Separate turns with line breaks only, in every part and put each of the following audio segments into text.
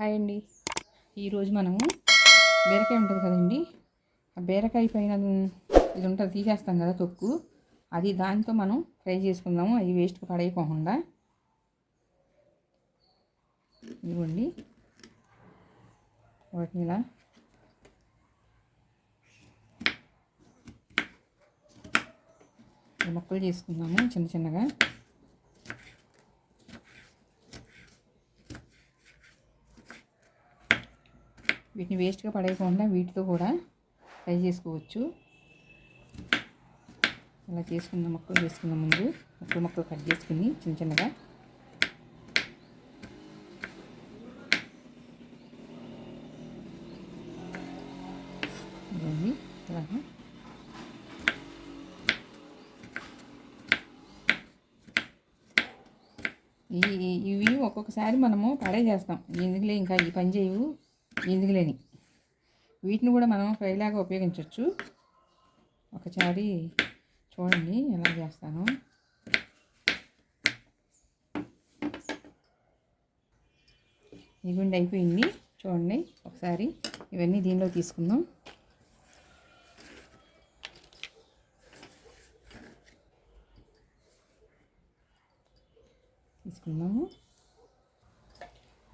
Hi అండి. ఈరోజు మనము బీరకాయ ఉంటుంది కదండి, ఆ బీరకాయ పైన ఇది ఉంటుంది తీసేస్తాం కదా తొక్కు, అది దాంతో మనం ఫ్రై చేసుకుందాము. అది వేస్ట్ పడేయకోకుండా. ఇదిగోండి, వాటిని ఇలా ముక్కలు చేసుకుందాము చిన్న చిన్నగా. వీటిని వేస్ట్గా పడేయకుండా వీటితో కూడా ఫ్రై చేసుకోవచ్చు. ఇలా చేసుకుందాం, ముక్కలు చేసుకుందాం. ముందు ముక్కలు కట్ చేసుకుని చిన్న చిన్నగా ఇవన్నీ ఇలాగా ఇవి ఒక్కొక్కసారి మనము పడేసేస్తాం, ఎందుకులే ఇంకా ఈ పని చేయవు ఎందుకులేని. వీటిని కూడా మనం ఫ్రైలాగా ఉపయోగించవచ్చు. ఒకసారి చూడండి ఎలా చేస్తాను. ఇదిగోండి అయిపోయింది, చూడండి ఒకసారి. ఇవన్నీ దీనిలో తీసుకుందాం.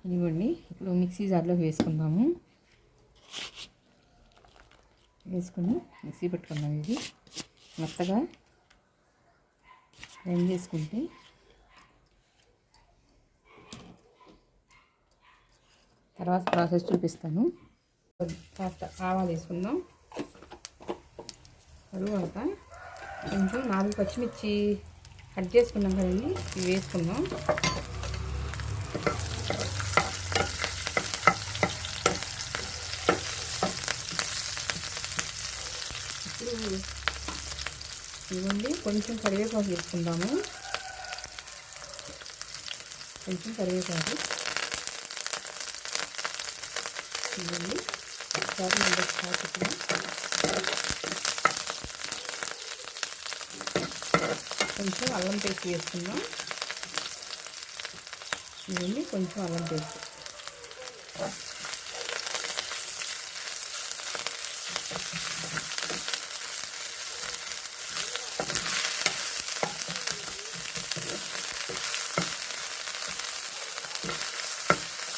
ఇదిగోండి, ఇప్పుడు మిక్సీ జార్లో వేసుకుందాము. వేసుకుని మిక్సీ పెట్టుకుందాం. ఇది మెత్తగా గ్రైండ్ చేసుకుంటే తర్వాత ప్రాసెస్ చూపిస్తాను. కాస్త ఆవాలు వేసుకుందాం. తరువాత కొంచెం 4 పచ్చిమిర్చి కట్ చేసుకున్నాం కదండి, ఇవి వేసుకుందాం. ఇప్పుడు ఇవ్వండి, కొంచెం కరివేపాకు వేసుకుందాము. కొంచెం కరివేపాకు ఇవ్వండి. ఒకసారి కొంచెం అల్లం పేస్ట్ వేసుకుందాం. ఇవన్నీ కొంచెం అల్లం పేస్ట్.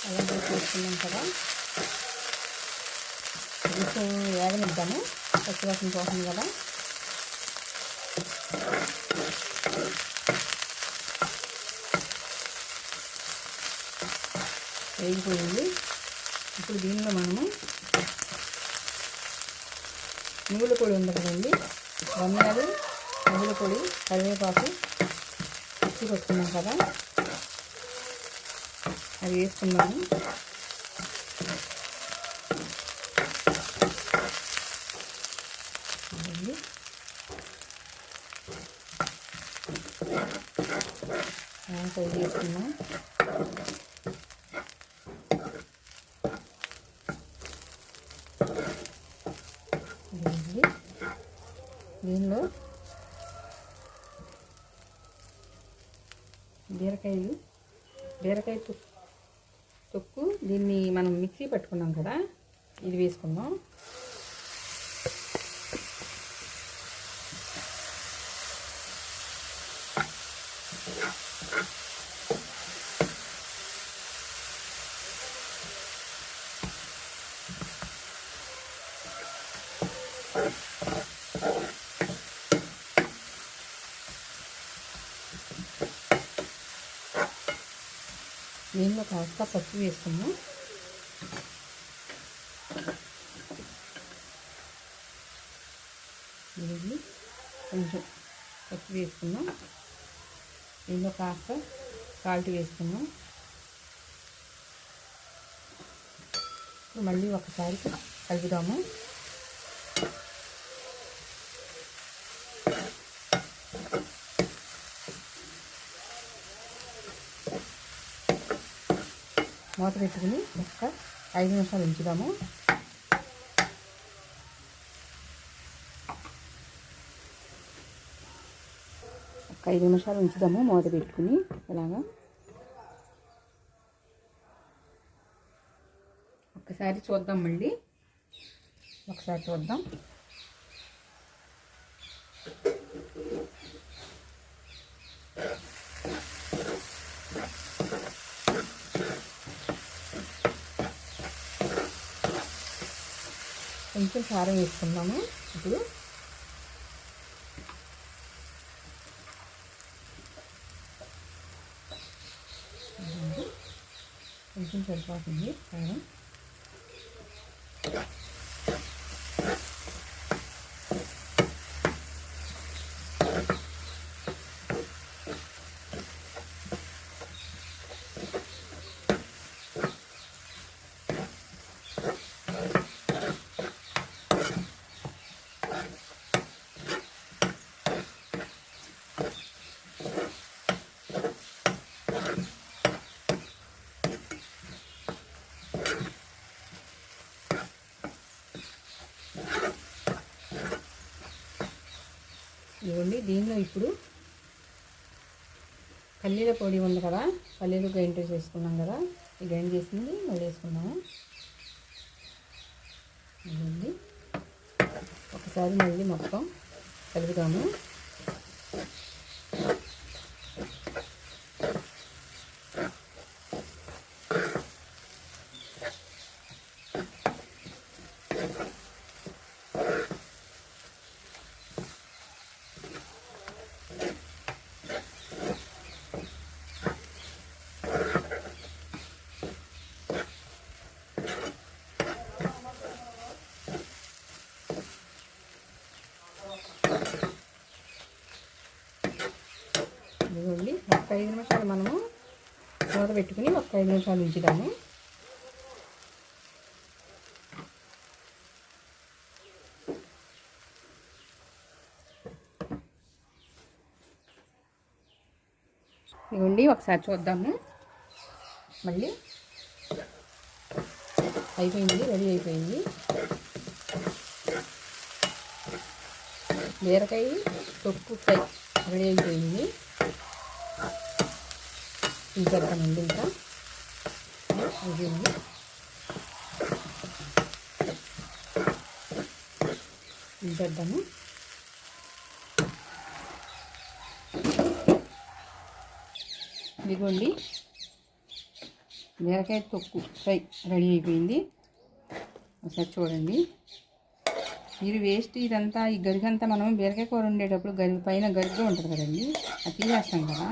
అల్లం పేస్ట్ వేసుకున్నాం కదా, కొంచెం వేగనిద్దాము. పచ్చివాసన పోతుంది కదా. వేగిపోయింది. ఇప్పుడు దీనిలో మనము నువ్వుల పొడి ఉంది కదండి, ధనియాలు, నువ్వుల పొడి, కరివేపాకు మిక్సీ కొట్టుకున్నాం కదా, అది వేసుకున్నాము. ఫ్రై చేసుకున్నాం. దీనిలో బీరకాయ తొక్కు, దీన్ని మనం మిక్సీ పట్టుకున్నాం కదా, ఇది వేసుకుందాం. దీనిలో కాస్త పసుపు వేసుకున్నాం. ఇది కొంచెం పసుపు వేసుకున్నాం. దీనిలో కాస్త సాల్ట్ వేసుకున్నాం. మళ్ళీ ఒకసారి కలుపుదాము. మూత పెట్టుకుని ఒక 5 నిమిషాలు ఉంచుదాము. ఒక 5 నిమిషాలు ఉంచుదాము మూత పెట్టుకుని. ఇలాగా ఒకసారి చూద్దాం, మళ్ళీ ఒకసారి చూద్దాం. కొంచెం కారం వేసుకున్నాము ఇప్పుడు. కొంచెం సరిపోతుంది కారం. ఇవ్వండి, దీనిలో ఇప్పుడు పల్లీల పొడి ఉంది కదా, పల్లీలు గ్రైండ్ చేసుకున్నాం కదా, ఈ గ్రైండ్ చేసింది మళ్ళీ వేసుకున్నాము. ఇవ్వండి, ఒకసారి మళ్ళీ మొత్తం కలుపుతాము. ఇదిగోండి, ఒక 5 నిమిషాలు మనము మూత పెట్టుకుని ఒక 5 నిమిషాలు ఉంచుదాము. ఇదిగోండి, ఒకసారి చూద్దాము. మళ్ళీ అయిపోయింది, రెడీ అయిపోయింది. బీరకాయ తొక్కు ఫ్రై రెడీ అయిపోయింది. ఇంకేద్దామండి, ఇంకా అయిపోయింది. ఇంకేద్దాము. ఇదిగోండి, బీరకాయ తొక్కు ఫ్రై రెడీ అయిపోయింది. ఒకసారి చూడండి. మీరు వేస్ట్ ఇదంతా, ఈ గరిగంతా మనం బీరకాయ కూర ఉండేటప్పుడు పైన గరిగా ఉంటుంది కదండి, అది తీసేస్తాం కదా,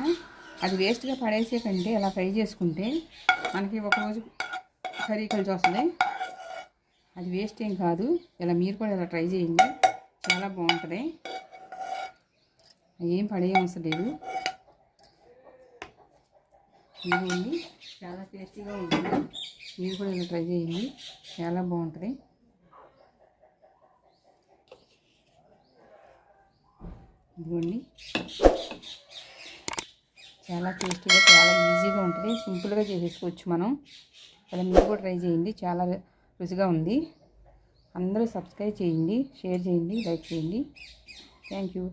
అది వేస్ట్గా పడేసే కంటే ఇలా ఫ్రై చేసుకుంటే మనకి ఒకరోజు కర్రీ కలిసి వస్తుంది. అది వేస్ట్ ఏం కాదు. ఇలా మీరు కూడా ఇలా ట్రై చేయండి, చాలా బాగుంటుంది. ఏం పడే అవసరం లేదు. ఇదిగోండి, చాలా టేస్టీగా ఉంటుంది. మీరు కూడా ఇలా ట్రై చేయండి, చాలా బాగుంటుంది. ఇదిగోండి, చాలా టేస్టీగా, చాలా ఈజీగా ఉంటుంది. సింపుల్గా చేసేసుకోవచ్చు మనం. అలా మీరు కూడా ట్రై చేయండి, చాలా రుచిగా ఉంది. అందరూ సబ్స్క్రైబ్ చేయండి, షేర్ చేయండి, లైక్ చేయండి. Thank you.